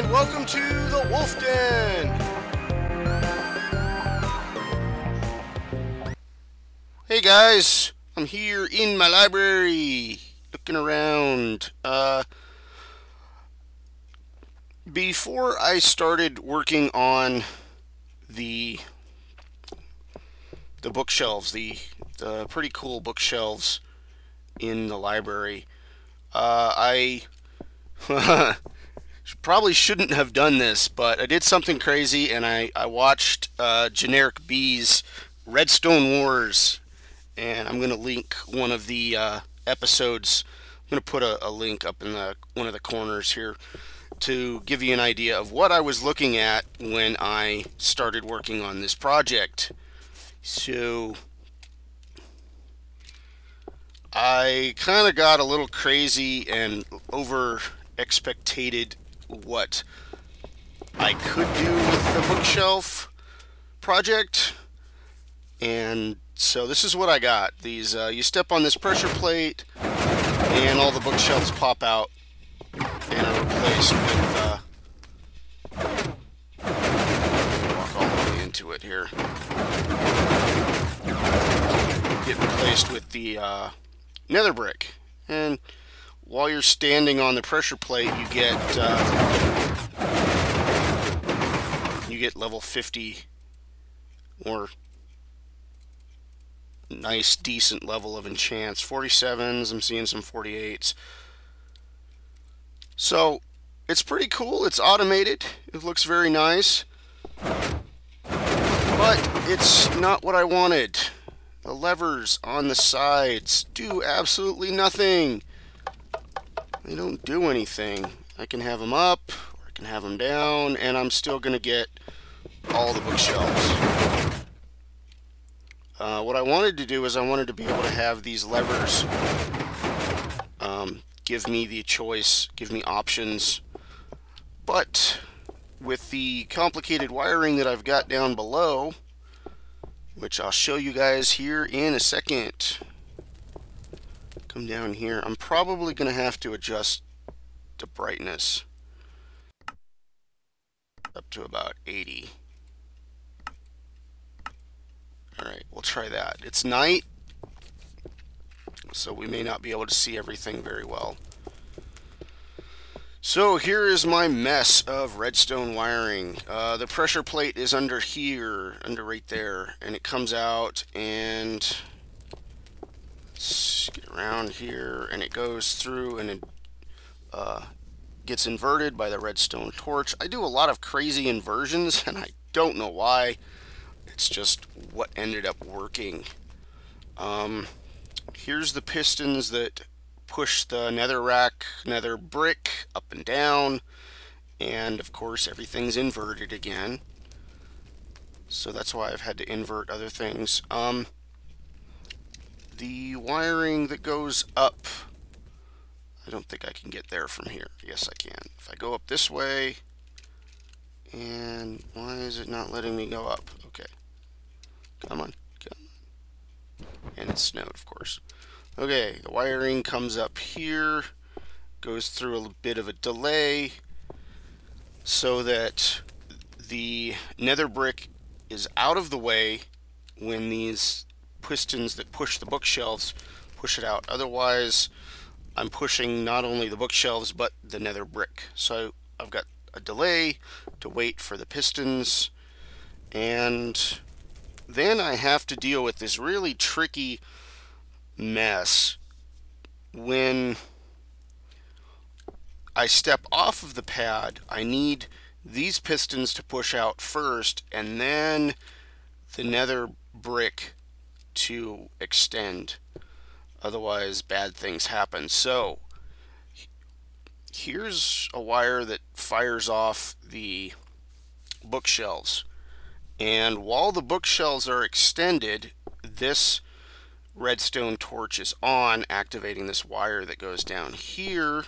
and welcome to the Wolf Den! Hey guys, I'm here in my library, looking around. Before I started working on the bookshelves, the pretty cool bookshelves in the library, I probably shouldn't have done this, but I did something crazy, and I watched Generic B's Redstone Wars, and I'm going to link one of the episodes. I'm going to put a link up in one of the corners here to give you an idea of what I was looking at when I started working on this project. So I kind of got a little crazy and over expectated what I could do with the bookshelf project, and so this is what I got. These you step on this pressure plate and all the bookshelves pop out and are replaced with walk all the way into it here, get replaced with the nether brick. And while you're standing on the pressure plate, you get level 50, or nice decent level of enchants. 47s, I'm seeing some 48s. So it's pretty cool. It's automated. It looks very nice, but it's not what I wanted. The levers on the sides do absolutely nothing. They don't do anything. I can have them up, or I can have them down, and I'm still going to get all the bookshelves. What I wanted to do is I wanted to be able to have these levers give me the choice, give me options. But with the complicated wiring that I've got down below, which I'll show you guys here in a second. Come down here. I'm probably going to have to adjust the brightness up to about 80. Alright, we'll try that. It's night, so we may not be able to see everything very well. So here is my mess of redstone wiring. The pressure plate is under here, under right there, and it comes out and let's get around here, and it goes through and it gets inverted by the redstone torch. I do a lot of crazy inversions, and I don't know why. It's just what ended up working. Here's the pistons that push the nether brick up and down, and of course everything's inverted again. So that's why I've had to invert other things. The wiring that goes up, I don't think I can get there from here. Yes, I can. If I go up this way, and why is it not letting me go up? Okay. Come on. Come on. And it's snowed, of course. Okay, the wiring comes up here, goes through a bit of a delay, so that the nether brick is out of the way when these pistons that push the bookshelves push it out. Otherwise, I'm pushing not only the bookshelves but the nether brick. So I've got a delay to wait for the pistons, and then I have to deal with this really tricky mess when I step off of the pad. I need these pistons to push out first, and then the nether brick to extend. Otherwise, bad things happen. So here's a wire that fires off the bookshelves, and while the bookshelves are extended, this redstone torch is on, activating this wire that goes down here,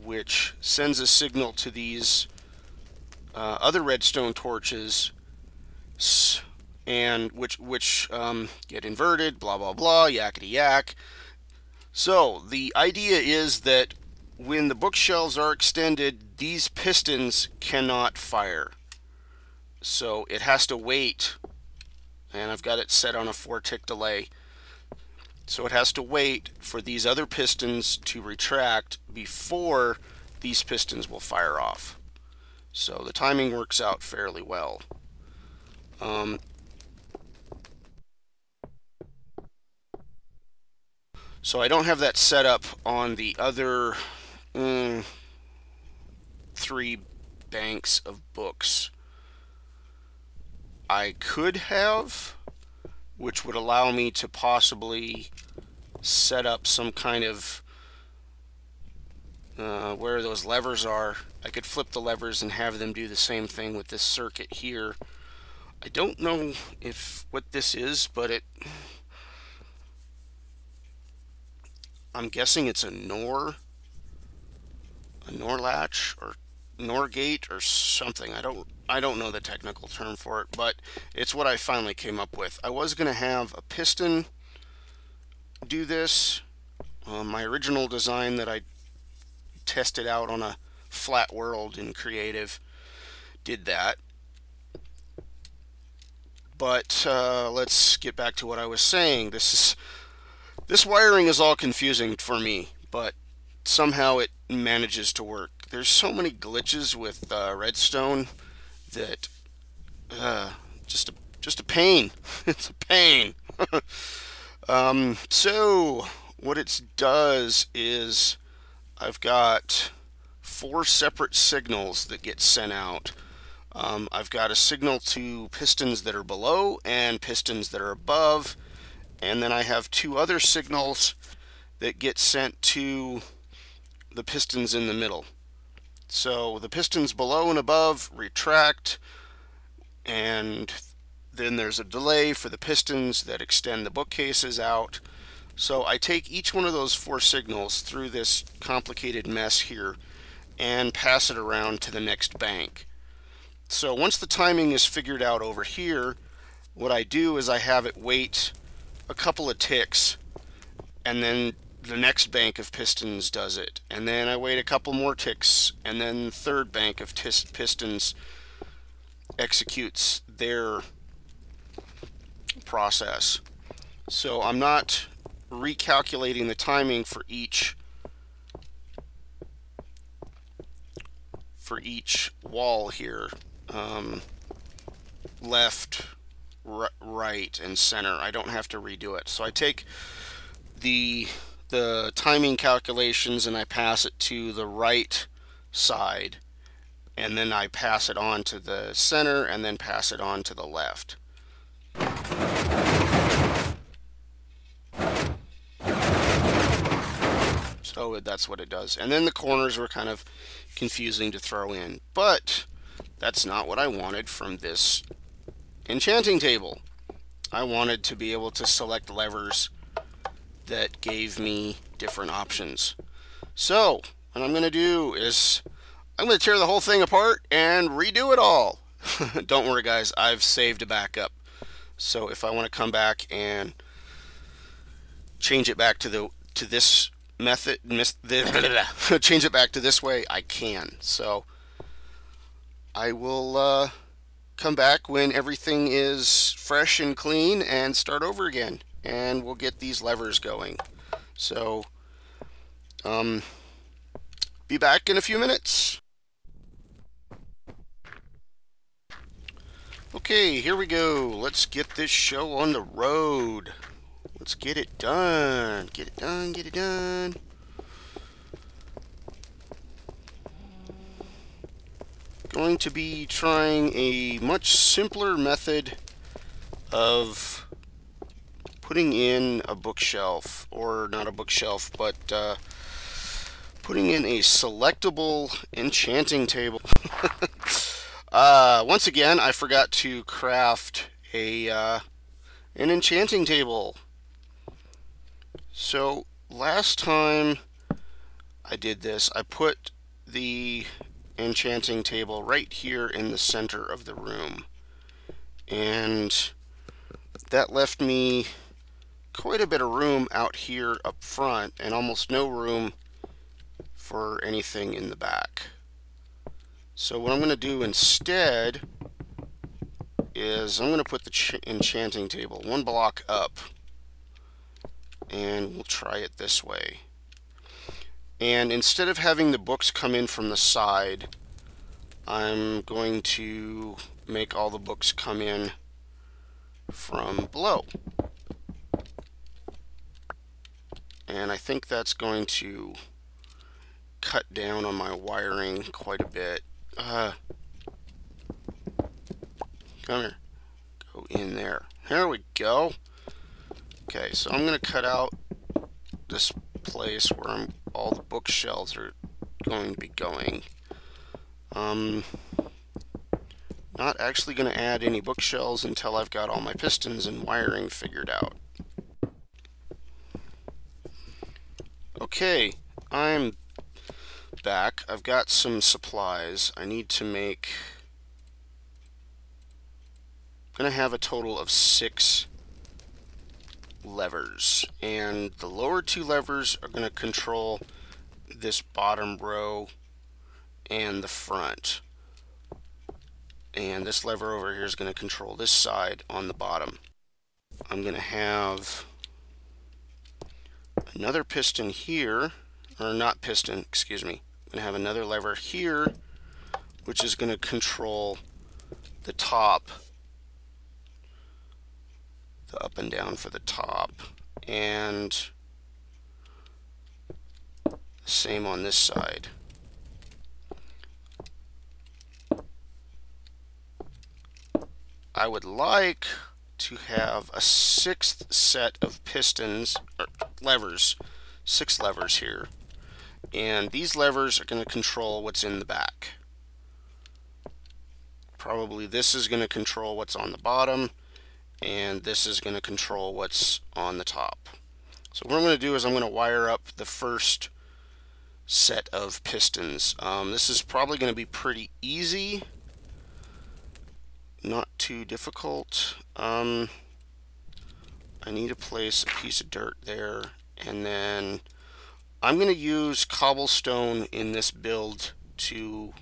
which sends a signal to these other redstone torches, and which get inverted, blah blah blah, yakety yak. So the idea is that when the bookshelves are extended, these pistons cannot fire. So it has to wait, and I've got it set on a 4-tick delay. So it has to wait for these other pistons to retract before these pistons will fire off. So the timing works out fairly well. So I don't have that set up on the other 3 banks of books. I could have, which would allow me to possibly set up some kind of where those levers are. I could flip the levers and have them do the same thing with this circuit here. I don't know what this is, but I'm guessing it's a NOR latch or NOR gate or something. I don't know the technical term for it, but it's what I finally came up with. I was going to have a piston do this. My original design that I tested out on a flat world in creative did that. But let's get back to what I was saying. This wiring is all confusing for me, but somehow it manages to work. There's so many glitches with Redstone that just a pain. It's a pain. So what it does is I've got 4 separate signals that get sent out. I've got a signal to pistons that are below and pistons that are above, and then I have 2 other signals that get sent to the pistons in the middle. So the pistons below and above retract, and then there's a delay for the pistons that extend the bookcases out. So I take each one of those 4 signals through this complicated mess here and pass it around to the next bank. So once the timing is figured out over here, what I do is I have it wait a couple of ticks, and then the next bank of pistons does it, and then I wait a couple more ticks, and then the third bank of pistons executes their process. So I'm not recalculating the timing for each wall here, left, right, and center. I don't have to redo it. So I take the timing calculations and I pass it to the right side, and then I pass it on to the center, and then pass it on to the left. So that's what it does. And then the corners were kind of confusing to throw in, but that's not what I wanted from this enchanting table. I wanted to be able to select levers that gave me different options. So what I'm going to do is I'm going to tear the whole thing apart and redo it all. Don't worry guys, I've saved a backup. So if I want to come back and change it back to this method, change it back to this way, I can. So I will come back when everything is fresh and clean and start over again, and we'll get these levers going. So be back in a few minutes. Okay, here we go. Let's get this show on the road. Let's get it done. Get it done, get it done. Going to be trying a much simpler method of putting in a bookshelf, or not a bookshelf, but putting in a selectable enchanting table. Once again, I forgot to craft an enchanting table. So last time I did this, I put the enchanting table right here in the center of the room, and that left me quite a bit of room out here up front and almost no room for anything in the back. So what I'm going to do instead is I'm going to put the enchanting table one block up, and we'll try it this way. And instead of having the books come in from the side, I'm going to make all the books come in from below. And I think that's going to cut down on my wiring quite a bit. Come here. Go in there. There we go. Okay, so I'm going to cut out this place where all the bookshelves are going to be going. Not actually going to add any bookshelves until I've got all my pistons and wiring figured out. Okay, I'm back. I've got some supplies. I need to make... I'm going to have a total of 6 levers, and the lower 2 levers are going to control this bottom row and the front, and this lever over here is going to control this side on the bottom. I'm going to have another piston here, or not piston, excuse me. I'm going to have another lever here, which is going to control the top, the up and down for the top, and the same on this side. I would like to have a 6th set of pistons, or levers, 6 levers here, and these levers are going to control what's in the back. Probably this is going to control what's on the bottom, and this is going to control what's on the top. So what I'm going to do is I'm going to wire up the first set of pistons. This is probably going to be pretty easy, not too difficult. I need to place a piece of dirt there, and then I'm going to use cobblestone in this build to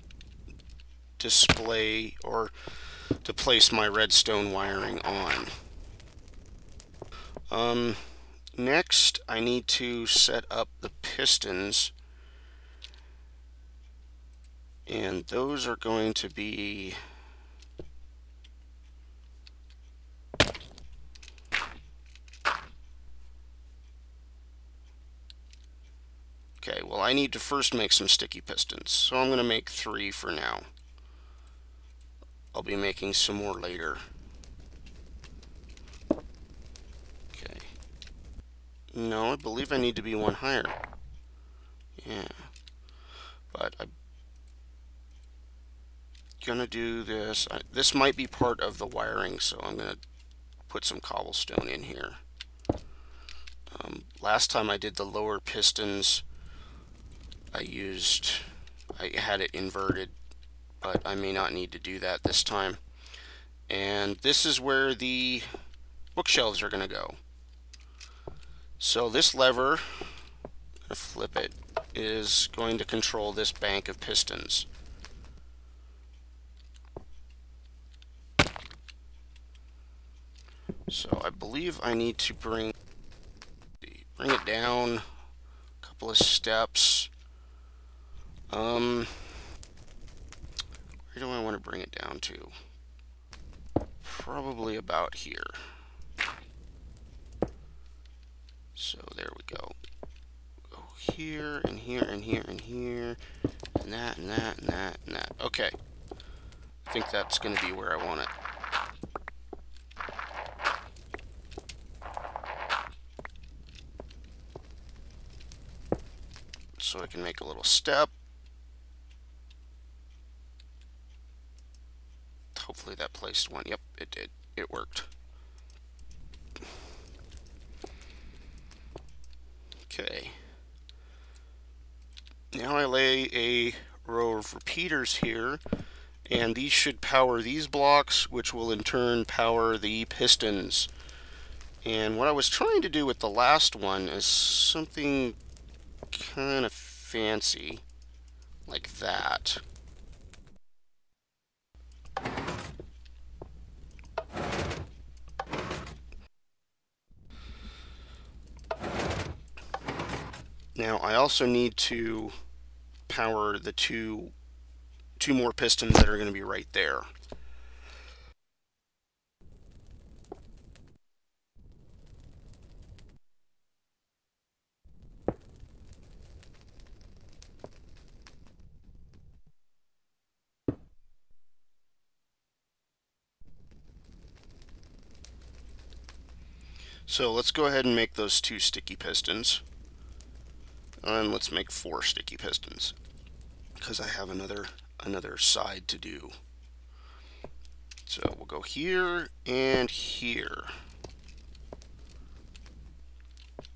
display or to place my redstone wiring on. Next, I need to set up the pistons, and those are going to be okay, well, I need to first make some sticky pistons, so I'm going to make 3 for now. I'll be making some more later. Okay. No, I believe I need to be 1 higher. Yeah. But I'm gonna do this. This might be part of the wiring, so I'm gonna put some cobblestone in here. Last time I did the lower pistons, I had it inverted, but I may not need to do that this time. And this is where the bookshelves are going to go. So this lever, I'm going to flip it, is going to control this bank of pistons. So I believe I need to bring it down a couple of steps. Where do I want to bring it down to? Probably about here. So there we go. Go here, and here, and here, and here, and that, and that, and that, and that. Okay. I think that's going to be where I want it. So I can make a little step. Hopefully that placed one. Yep, it did. It worked. Okay. Now I lay a row of repeaters here, and these should power these blocks, which will in turn power the pistons. And what I was trying to do with the last one is something kind of fancy like that. Now I also need to power the two more pistons that are going to be right there. So let's go ahead and make those 2 sticky pistons. And let's make 4 sticky pistons, because I have another side to do. So we'll go here and here.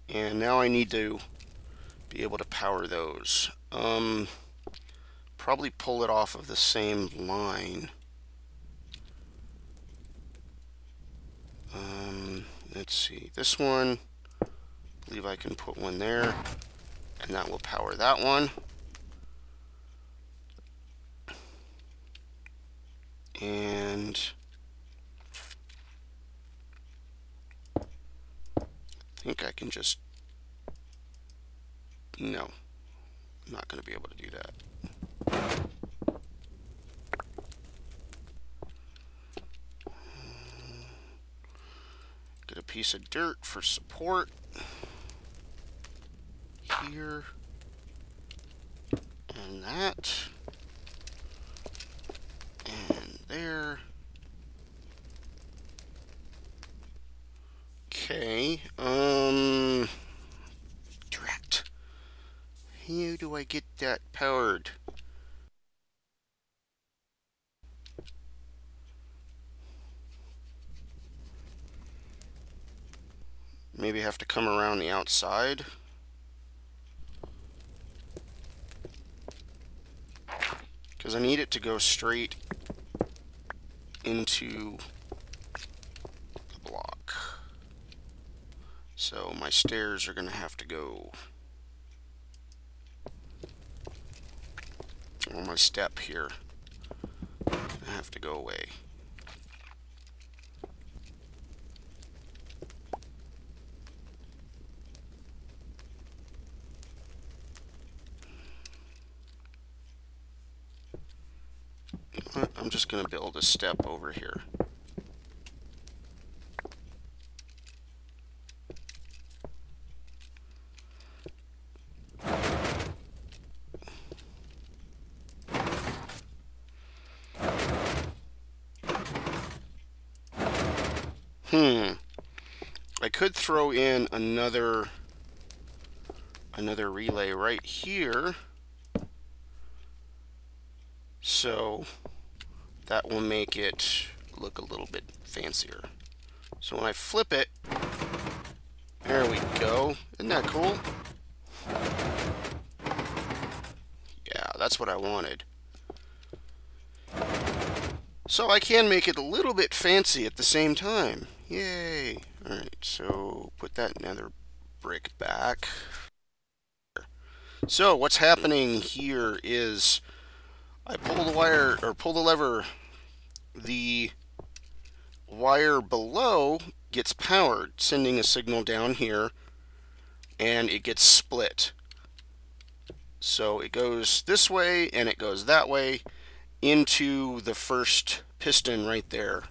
And now I need to be able to power those. Probably pull it off of the same line. Let's see, this one, I believe I can put one there, and that will power that one. And I think I can just, no, I'm not going to be able to do that. Get a piece of dirt for support here, and that, and there. Okay, drat. How do I get that powered? Maybe have to come around the outside. Because I need it to go straight into the block. So my stairs are going to have to go, or my step here, I have to go away. I'm just going to build a step over here. I could throw in another relay right here, so that will make it look a little bit fancier. So when I flip it, there we go. Isn't that cool? Yeah, that's what I wanted. So I can make it a little bit fancy at the same time. Yay! Alright, so put that nether brick back. So what's happening here is I pull the wire, or pull the lever, the wire below gets powered, sending a signal down here, and it gets split. So it goes this way and it goes that way into the first piston right there.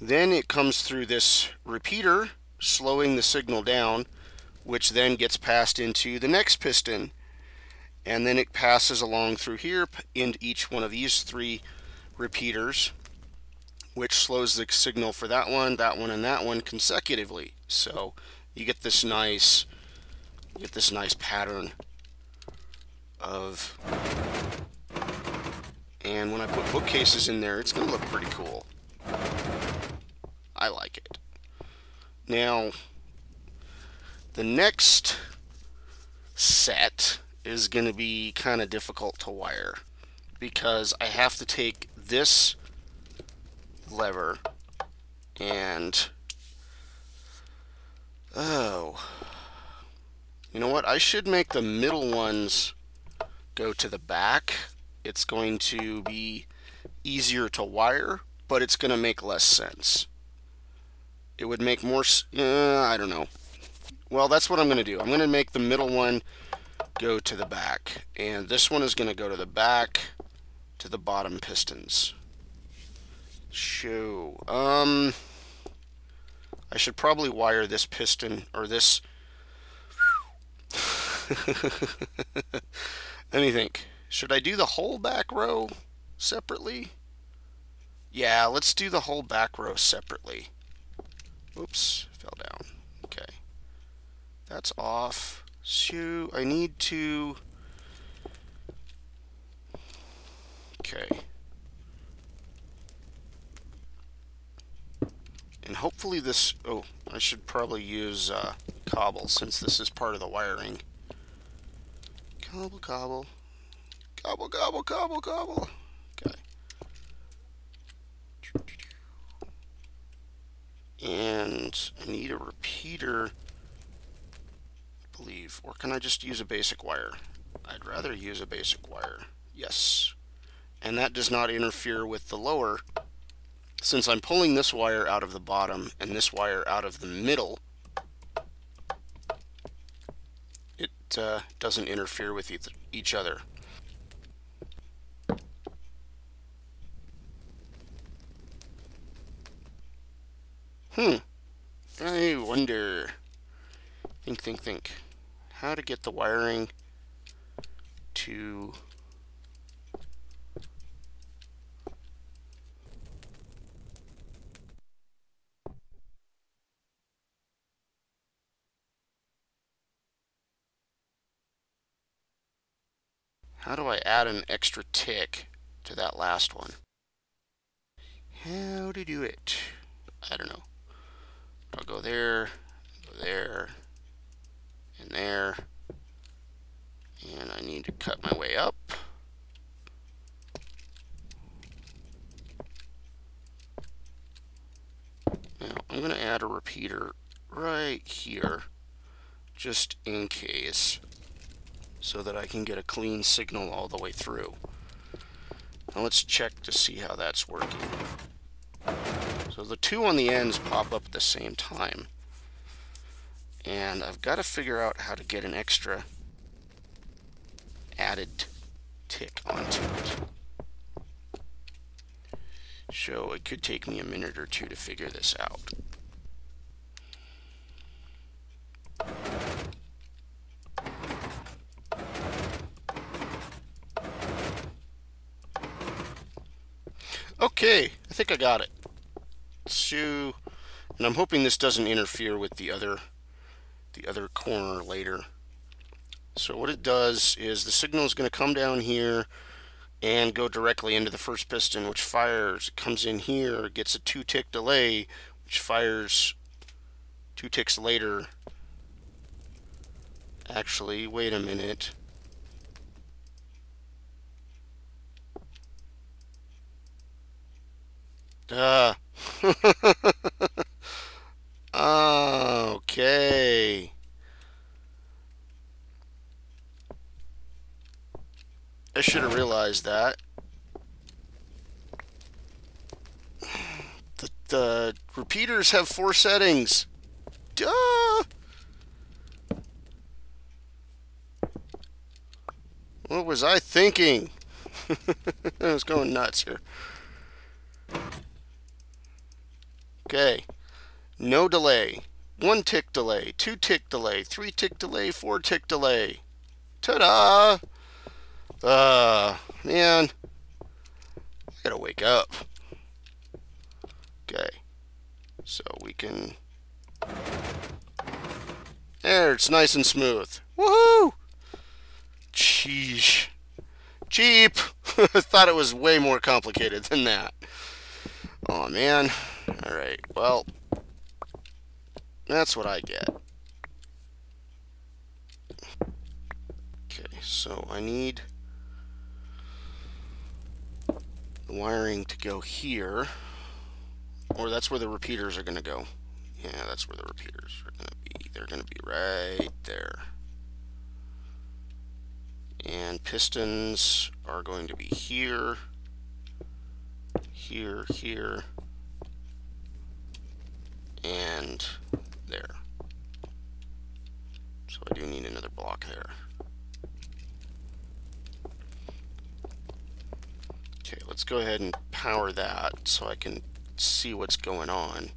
Then it comes through this repeater, slowing the signal down, which then gets passed into the next piston. And then it passes along through here into each one of these 3 repeaters, which slows the signal for that one, and that one consecutively. So you get this nice pattern of, and when I put bookcases in there, it's going to look pretty cool. I like it. Now, the next set is going to be kind of difficult to wire, because I have to take this lever and, oh, You know what? I should make the middle ones go to the back. It's going to be easier to wire, but it's going to make less sense. It would make more, I don't know. Well, that's what I'm going to do. I'm going to make the middle one go to the back, and this one is going to go to the back to the bottom pistons. I should probably wire this piston, or this. Let me think. Should I do the whole back row separately? Yeah, let's do the whole back row separately. Oops, fell down. Okay. That's off. Shoot, I need to... Okay. And hopefully this... Oh, I should probably use cobble since this is part of the wiring. Cobble, cobble. Cobble, cobble, cobble, cobble. Okay. And I need a repeater, I believe. Or can I just use a basic wire? I'd rather use a basic wire. Yes. And that does not interfere with the lower. Since I'm pulling this wire out of the bottom and this wire out of the middle, it doesn't interfere with each other. I wonder. Think. How to get the wiring to... How do I add an extra tick to that last one? How to do it? I don't know. I'll go there, and there, and I need to cut my way up. Now I'm going to add a repeater right here, just in case, so that I can get a clean signal all the way through. Now let's check to see how that's working. So the two on the ends pop up at the same time. And I've got to figure out how to get an extra added tick onto it. So it could take me a minute or two to figure this out. Okay, I think I got it. So, and I'm hoping this doesn't interfere with the other corner later. So what it does is the signal is going to come down here and go directly into the first piston, which fires. It comes in here, gets a 2-tick delay, which fires 2 ticks later. Actually, wait a minute. Okay. I should have realized that. The repeaters have 4 settings. Duh! What was I thinking? I was going nuts here. Okay. No delay. 1-tick delay, 2-tick delay, 3-tick delay, 4-tick delay. Ta-da! Man. I gotta wake up. Okay. So we can... There, it's nice and smooth. Woohoo! Sheesh. Cheap! I thought it was way more complicated than that. Oh man. Alright, well, that's what I get. Okay, so I need the wiring to go here, or that's where the repeaters are going to go. Yeah, that's where the repeaters are going to be. They're going to be right there. And pistons are going to be here, here, here, and there. So I do need another block there. Okay, let's go ahead and power that so I can see what's going on.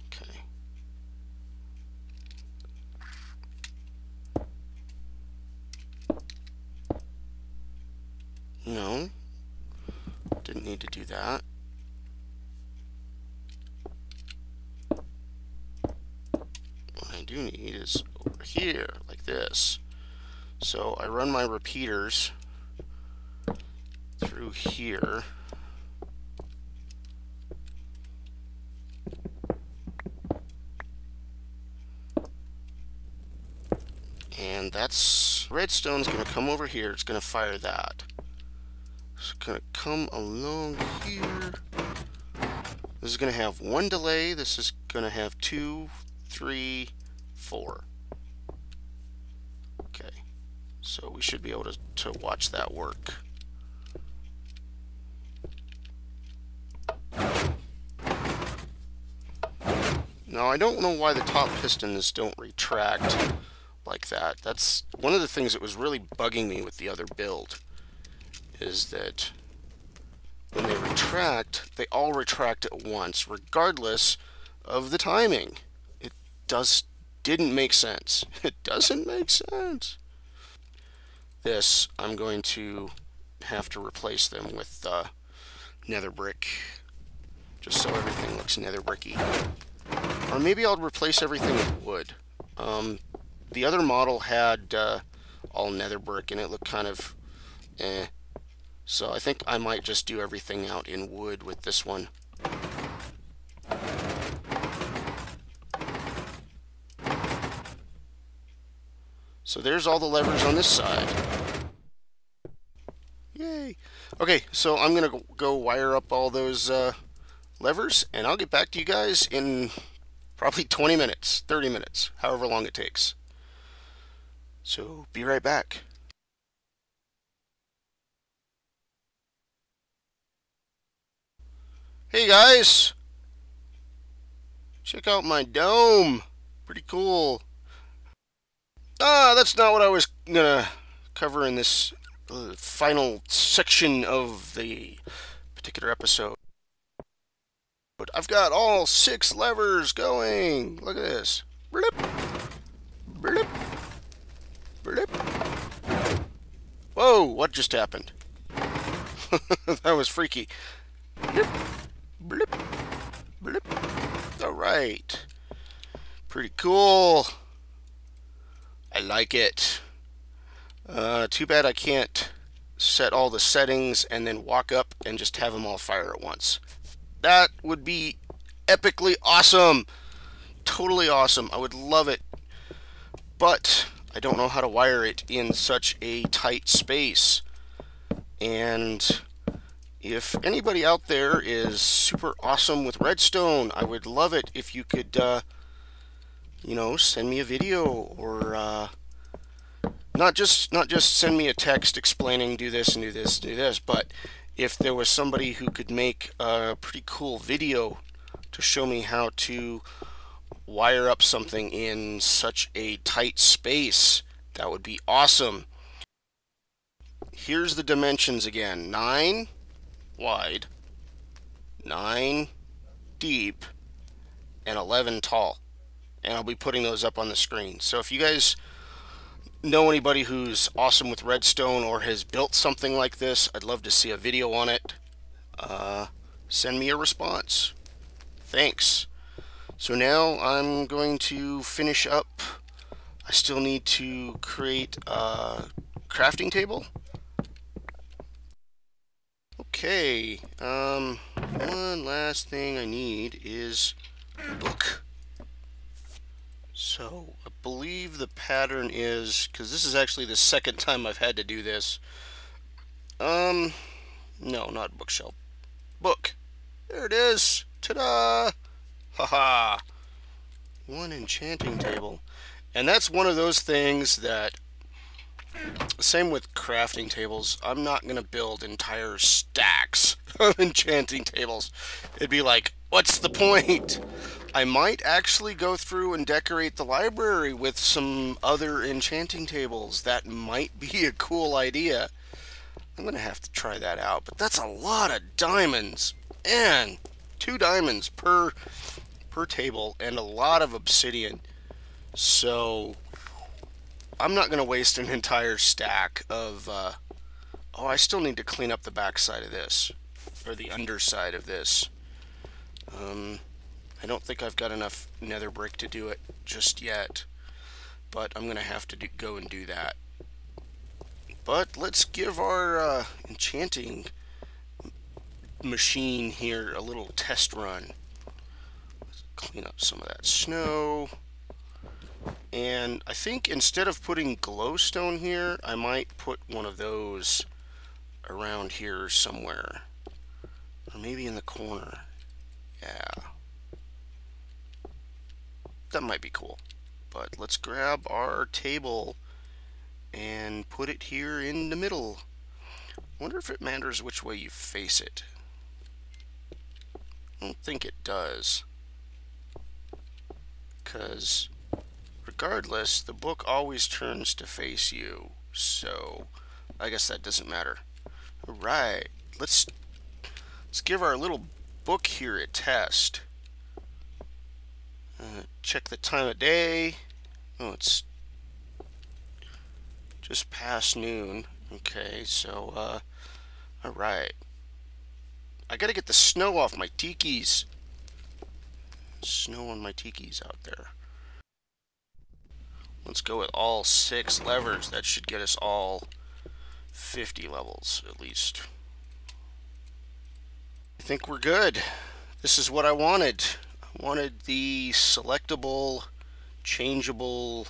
Okay. No, didn't need to do that. What I do need is over here, like this. So I run my repeaters through here. And that's redstone's going to come over here. It's going to fire that. It's going to come along here. This is going to have one delay. This is going to have 2, 3, 4. Okay. So we should be able to watch that work. Now I don't know why the top pistons don't retract like that. That's one of the things that was really bugging me with the other build, is that when they retract, they all retract at once, regardless of the timing. It didn't make sense. It doesn't make sense. This, I'm going to have to replace them with nether brick, just so everything looks nether bricky. Or maybe I'll replace everything with wood. The other model had all nether brick, and it looked kind of eh. So I think I might just do everything out in wood with this one. So there's all the levers on this side. Yay! Okay, so I'm going to go wire up all those levers, and I'll get back to you guys in probably 20 minutes, 30 minutes, however long it takes. So be right back. Hey guys! Check out my dome! Pretty cool. That's not what I was gonna cover in this final section of the particular episode. But I've got all 6 levers going. Look at this. Blip, blip, blip. Whoa, what just happened? That was freaky. Blip, blip, blip. Alright. Pretty cool. I like it. Too bad I can't set all the settings and then walk up and just have them all fire at once. That would be epically awesome. Totally awesome. I would love it. But I don't know how to wire it in such a tight space. And if anybody out there is super awesome with redstone, I would love it if you could, you know, send me a video, or not just send me a text explaining do this and do this and do this, but if there was somebody who could make a pretty cool video to show me how to wire up something in such a tight space, that would be awesome. Here's the dimensions again: 9 wide, 9 deep, and 11 tall. And I'll be putting those up on the screen. So if you guys know anybody who's awesome with redstone or has built something like this, I'd love to see a video on it. Send me a response. Thanks. So now I'm going to finish up. I still need to create a crafting table. Okay, one last thing I need is a book. So I believe the pattern is, because this is actually the second time I've had to do this. No, not bookshelf. Book. There it is. Ta-da! Haha. One enchanting table. And that's one of those things that, same with crafting tables, I'm not going to build entire stacks of enchanting tables. It'd be like, what's the point? I might actually go through and decorate the library with some other enchanting tables. That might be a cool idea. I'm going to have to try that out. But that's a lot of diamonds. Man, 2 diamonds per table and a lot of obsidian. So I'm not going to waste an entire stack of... oh, I still need to clean up the back side of this. Or the underside of this. I don't think I've got enough nether brick to do it just yet. But I'm going to have to go and do that. But let's give our enchanting machine here a little test run. Let's clean up some of that snow. And I think instead of putting glowstone here, I might put one of those around here somewhere. Or maybe in the corner. Yeah. That might be cool. But let's grab our table and put it here in the middle. I wonder if it matters which way you face it. I don't think it does. Because regardless, the book always turns to face you. So I guess that doesn't matter. Alright, let's give our little book here a test. Check the time of day. Oh, it's just past noon. Okay, so, alright. I gotta get the snow off my tikis. Snow on my tikis out there. Let's go with all 6 levers. That should get us all 50 levels, at least. I think we're good. This is what I wanted. I wanted the selectable, changeable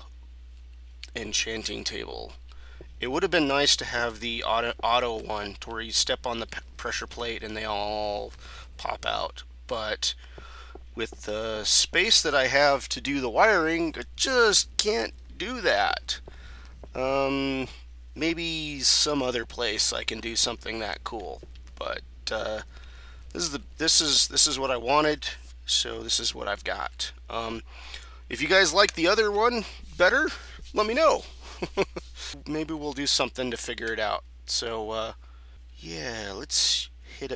enchanting table. It would have been nice to have the auto one, to where you step on the pressure plate and they all pop out. But with the space that I have to do the wiring, I just can't do that. Maybe some other place I can do something that cool. But this is what I wanted, so this is what I've got. If you guys like the other one better, let me know. Maybe we'll do something to figure it out. So yeah, let's hit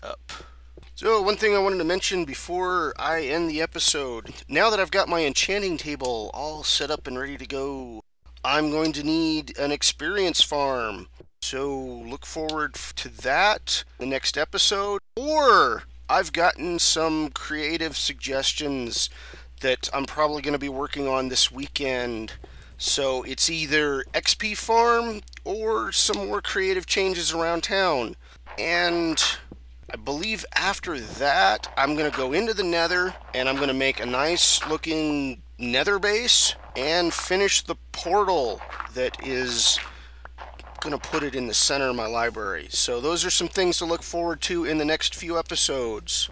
up. So one thing I wanted to mention before I end the episode, now that I've got my enchanting table all set up and ready to go, I'm going to need an experience farm. So look forward to that the next episode. Or I've gotten some creative suggestions that I'm probably going to be working on this weekend. So it's either XP farm or some more creative changes around town. And I believe after that, I'm going to go into the nether and I'm going to make a nice looking nether base and finish the portal that is going to put it in the center of my library. So those are some things to look forward to in the next few episodes.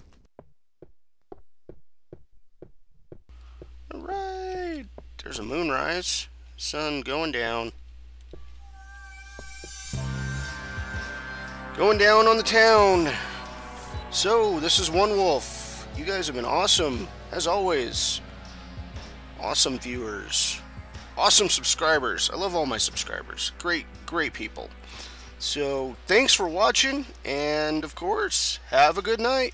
Alright, there's a moonrise. Sun going down. Going down on the town. So, this is One Wolf. You guys have been awesome, as always. Awesome viewers. Awesome subscribers. I love all my subscribers. Great people. So, thanks for watching, and of course, have a good night.